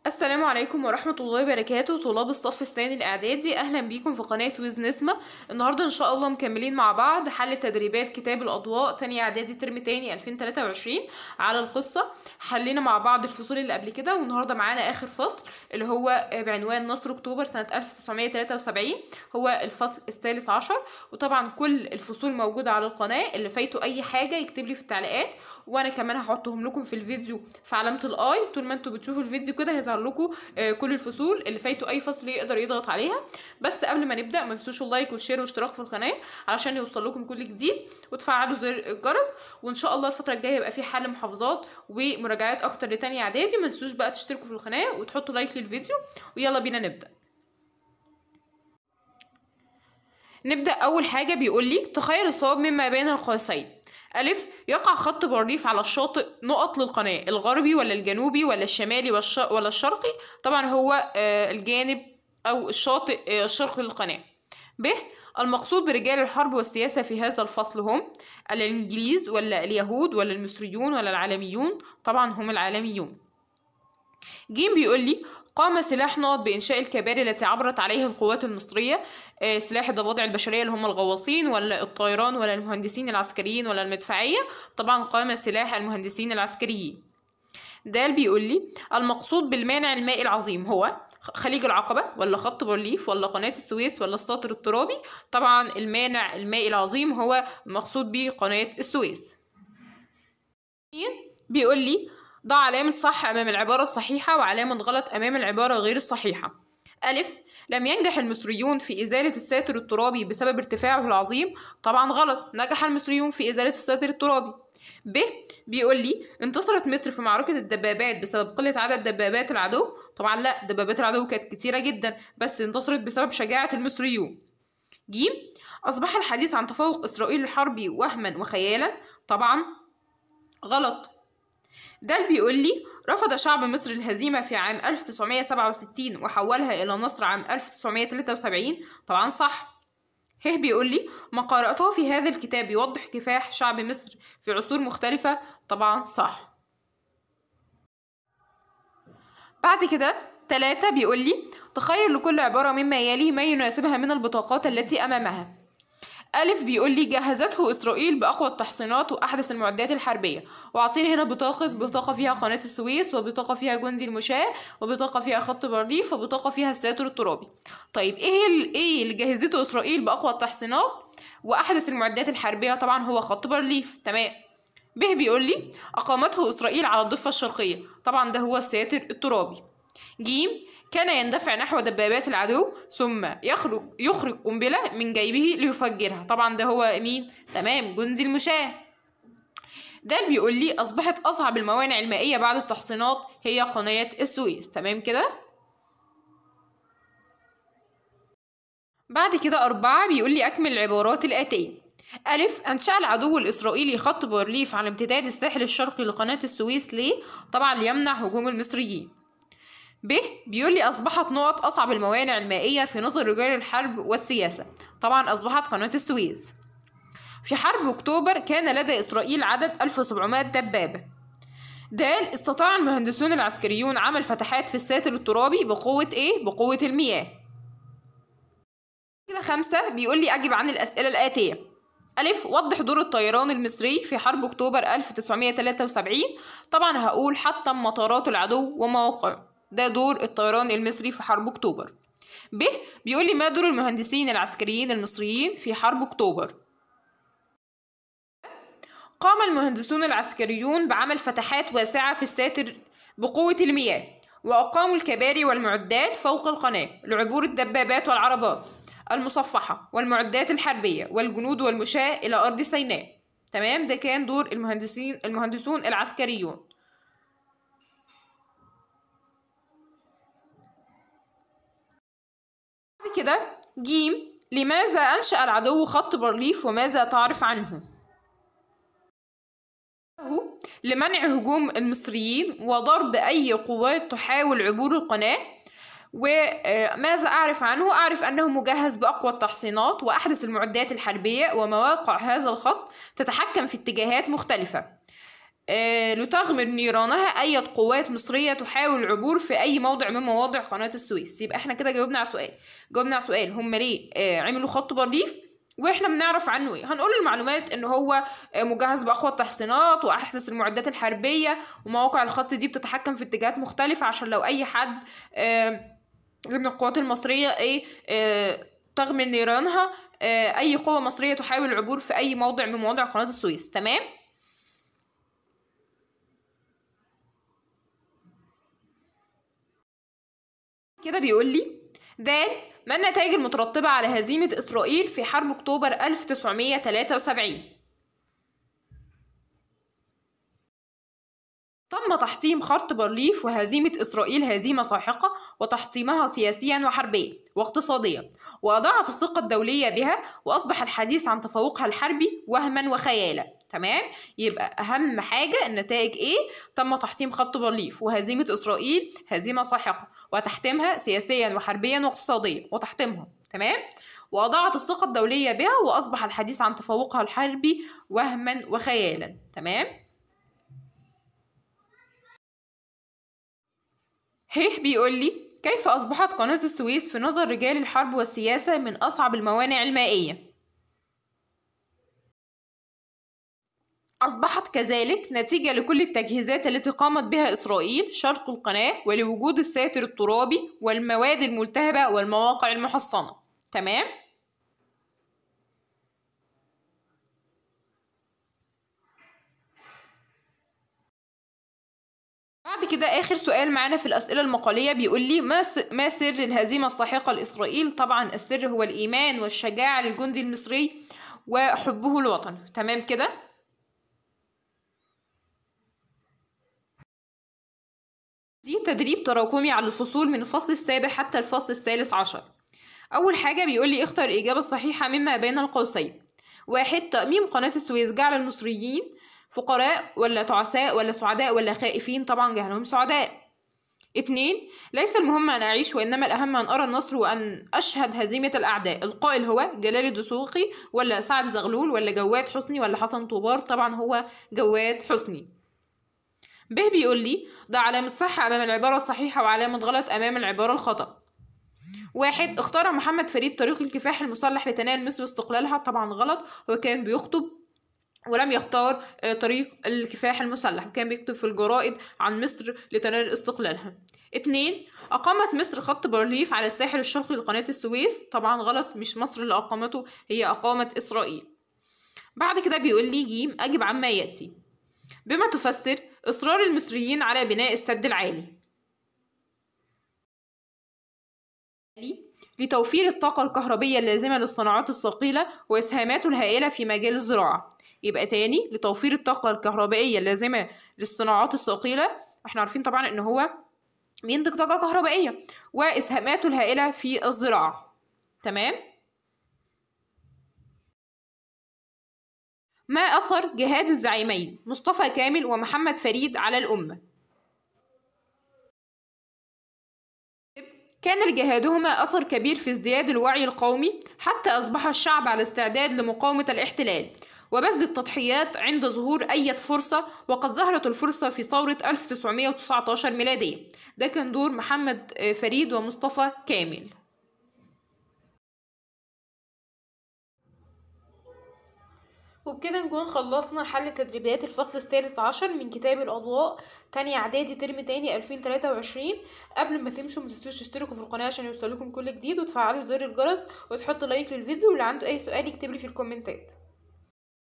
السلام عليكم ورحمة الله وبركاته. طلاب الصف الثاني الإعدادي، أهلا بيكم في قناة ويز نسمة. النهاردة إن شاء الله مكملين مع بعض حل تدريبات كتاب الأضواء تاني إعدادي ترم تاني 2023 على القصة. حلينا مع بعض الفصول اللي قبل كده، والنهاردة معانا آخر فصل اللي هو بعنوان نصر أكتوبر سنة 1973، هو الفصل الثالث عشر. وطبعا كل الفصول موجودة على القناة، اللي فايته أي حاجة يكتب لي في التعليقات، وأنا كمان هحطهم لكم في الفيديو في علامة الآي. طول ما انتوا بتشوفوا الفيديو كده هيظهر لكم كل الفصول اللي فايته اي فصل يقدر يضغط عليها. بس قبل ما نبدا ما تنسوش اللايك والشير والاشتراك في القناه علشان يوصل لكم كل جديد، وتفعلوا زر الجرس. وان شاء الله الفتره الجايه يبقى في حل محافظات ومراجعات اكتر لتانية اعدادي. ما تنسوش بقى تشتركوا في القناه وتحطوا لايك للفيديو، ويلا بينا نبدا. اول حاجه بيقول لي تخيل الصواب مما بين القوسين. ألف، يقع خط برديف على الشاطئ نقط للقناة، الغربي ولا الجنوبي ولا الشمالي ولا الشرقي؟ طبعا هو الجانب أو الشاطئ الشرقي للقناة. ب، المقصود برجال الحرب والسياسة في هذا الفصل هم الإنجليز ولا اليهود ولا المصريون ولا العالميون؟ طبعا هم العالميون. ج بيقول لي قام سلاح نقط بإنشاء الكباري التي عبرت عليها القوات المصرية. سلاح الضفادع البشرية اللي هم الغواصين ولا الطيران ولا المهندسين العسكريين ولا المدفعية؟ طبعا قام سلاح المهندسين العسكريين. د بيقول لي المقصود بالمانع المائي العظيم هو خليج العقبة ولا خط بارليف ولا قناة السويس ولا الساطر الترابي؟ طبعا المانع المائي العظيم هو المقصود به قناة السويس. بيقول لي ضع علامة صح أمام العبارة الصحيحة وعلامة غلط أمام العبارة غير الصحيحة. ألف، لم ينجح المصريون في إزالة الساتر الترابي بسبب ارتفاعه العظيم. طبعا غلط، نجح المصريون في إزالة الساتر الترابي. ب، بيقول لي انتصرت مصر في معركة الدبابات بسبب قلة عدد دبابات العدو. طبعا لا، دبابات العدو كانت كتيرة جدا، بس انتصرت بسبب شجاعة المصريون. ج، أصبح الحديث عن تفوق إسرائيل الحربي وهما وخيالا. طبعا غلط. ده بيقول لي رفض شعب مصر الهزيمة في عام 1967 وحولها إلى نصر عام 1973. طبعا صح. ه بيقول لي ما قرأته في هذا الكتاب يوضح كفاح شعب مصر في عصور مختلفة. طبعا صح. بعد كده 3 بيقول لي تخيل لكل عبارة مما يلي ما يناسبها من البطاقات التي أمامها. ألف بيقول لي جهزته إسرائيل بأقوى التحصينات وأحدث المعدات الحربية، وأعطيني هنا بطاقة فيها قناة السويس، وبطاقة فيها جندي المشاة، وبطاقة فيها خط بارليف، وبطاقة فيها الساتر الترابي. طيب إيه اللي جهزته إسرائيل بأقوى التحصينات وأحدث المعدات الحربية؟ طبعا هو خط بارليف. تمام. ب بيقول لي أقامته إسرائيل على الضفة الشرقية. طبعا ده هو الساتر الترابي. ج، كان يندفع نحو دبابات العدو ثم يخرج قنبلة من جيبه ليفجرها. طبعا ده هو مين؟ تمام، جندي المشاة. ده بيقول لي أصبحت أصعب الموانع المائية بعد التحصينات هي قناة السويس. تمام كده. بعد كده 4 بيقول لي أكمل العبارات الآتية. ألف، أنشأ العدو الإسرائيلي خط بارليف على امتداد الساحل الشرقي لقناة السويس. ليه؟ طبعا ليمنع هجوم المصريين. ب بيقول لي أصبحت نقط أصعب الموانع المائية في نظر رجال الحرب والسياسة. طبعا أصبحت قناة السويس. في حرب أكتوبر كان لدى إسرائيل عدد 1700 دبابة. د، استطاع المهندسون العسكريون عمل فتحات في الساتر الترابي بقوة إيه؟ بقوة المياه. كده 5 بيقول لي أجب عن الأسئلة الآتية. ألف، وضح دور الطيران المصري في حرب أكتوبر 1973. طبعا هقول حطم مطارات العدو ومواقعه، ده دور الطيران المصري في حرب أكتوبر. ب بيقول لي ما دور المهندسين العسكريين المصريين في حرب أكتوبر؟ قام المهندسون العسكريون بعمل فتحات واسعة في الساتر بقوة المياه، وأقاموا الكباري والمعدات فوق القناة لعبور الدبابات والعربات المصفحة والمعدات الحربية والجنود والمشاة إلى أرض سيناء. تمام، ده كان دور المهندسون العسكريون. بعد كده ج، لماذا أنشأ العدو خط بارليف وماذا تعرف عنه؟ لمنع هجوم المصريين وضرب أي قوات تحاول عبور القناة. وماذا أعرف عنه؟ أعرف أنه مجهز بأقوى التحصينات وأحدث المعدات الحربية، ومواقع هذا الخط تتحكم في اتجاهات مختلفة. لتغمر نيرانها أي قوات مصرية تحاول العبور في أي موضع من مواضع قناة السويس. يبقى احنا كده جاوبنا على سؤال هم ليه عملوا خط بارليف، واحنا بنعرف عنه ايه. هنقول المعلومات ان هو مجهز باقوى التحصينات واحدث المعدات الحربيه، ومواقع الخط دي بتتحكم في اتجاهات مختلفه عشان لو اي حد من القوات المصريه تغمر نيرانها اي قوه مصريه تحاول العبور في اي موضع من مواضع قناه السويس. تمام. كده بيقول لي ما النتائج المترتبة على هزيمة إسرائيل في حرب أكتوبر 1973؟ تم تحطيم خط بارليف وهزيمة إسرائيل هزيمة ساحقة، وتحطيمها سياسيا وحربيا واقتصاديا، وأضاعت الثقة الدولية بها، وأصبح الحديث عن تفوقها الحربي وهما وخيالا. تمام. يبقى أهم حاجة النتائج إيه؟ تم تحطيم خط بارليف وهزيمة إسرائيل هزيمة ساحقة، وتحطيمها سياسيا وحربيا واقتصاديا، وتحطيمها. تمام. وأضاعت الثقة الدولية بها، وأصبح الحديث عن تفوقها الحربي وهما وخيالا. تمام. بيقول لي كيف أصبحت قناة السويس في نظر رجال الحرب والسياسة من أصعب الموانئ المائية؟ أصبحت كذلك نتيجة لكل التجهيزات التي قامت بها إسرائيل شرق القناة، ولوجود الساتر الترابي والمواد الملتهبة والمواقع المحصنة. تمام؟ بعد كده آخر سؤال معانا في الأسئلة المقالية بيقول لي ما سر الهزيمة الساحقة لإسرائيل؟ طبعا السر هو الإيمان والشجاعة للجندي المصري وحبه الوطن. تمام كده؟ دي تدريب تراكمي على الفصول من الفصل السابع حتى الفصل الثالث عشر. أول حاجة بيقول لي اختر الإجابة الصحيحة مما بين القوسين. 1. تأميم قناة السويس جعل المصريين فقراء ولا تعساء ولا سعداء ولا خائفين؟ طبعا جعلهم سعداء. 2. ليس المهم أن أعيش وإنما الأهم أن أرى النصر وأن أشهد هزيمة الأعداء. القائل هو جلال الدسوقي ولا سعد زغلول ولا جواد حسني ولا حسن طوبار؟ طبعا هو جواد حسني. بيقول لي ده علامة صح أمام العبارة الصحيحة وعلامة غلط أمام العبارة الخطأ. 1. اختار محمد فريد طريق الكفاح المسلح لتنال مصر استقلالها. طبعا غلط، هو كان بيخطب ولم يختار طريق الكفاح المسلح، كان بيكتب في الجرائد عن مصر لتنال استقلالها. 2. أقامت مصر خط بارليف على الساحل الشرقي لقناة السويس. طبعا غلط، مش مصر اللي أقامته، هي أقامت إسرائيل. بعد كده بيقول لي ج أجب عما يأتي. بما تفسر إصرار المصريين على بناء السد العالي؟ لتوفير الطاقة الكهربية اللازمة للصناعات الثقيلة وإسهاماته الهائلة في مجال الزراعة. يبقى تاني، لتوفير الطاقة الكهربائية اللازمة للصناعات الثقيلة، احنا عارفين طبعا ان هو بينتج طاقة كهربائية، وإسهاماته الهائلة في الزراعة. تمام. ما أثر جهاد الزعيمين مصطفى كامل ومحمد فريد على الأمة؟ كان لجهادهما أثر كبير في ازدياد الوعي القومي حتى أصبح الشعب على استعداد لمقاومة الاحتلال وبذل التضحيات عند ظهور أي فرصة، وقد ظهرت الفرصة في ثورة 1919 ميلادية. ده كان دور محمد فريد ومصطفى كامل. وبكده نكون خلصنا حل تدريبات الفصل الثالث عشر من كتاب الأضواء تانية إعدادي ترم تاني 2023. قبل ما تمشوا متنسوش تشتركوا في القناة عشان يوصلكم كل جديد، وتفعلوا زر الجرس، وتحطوا لايك للفيديو، واللي عنده أي سؤال يكتبلي في الكومنتات.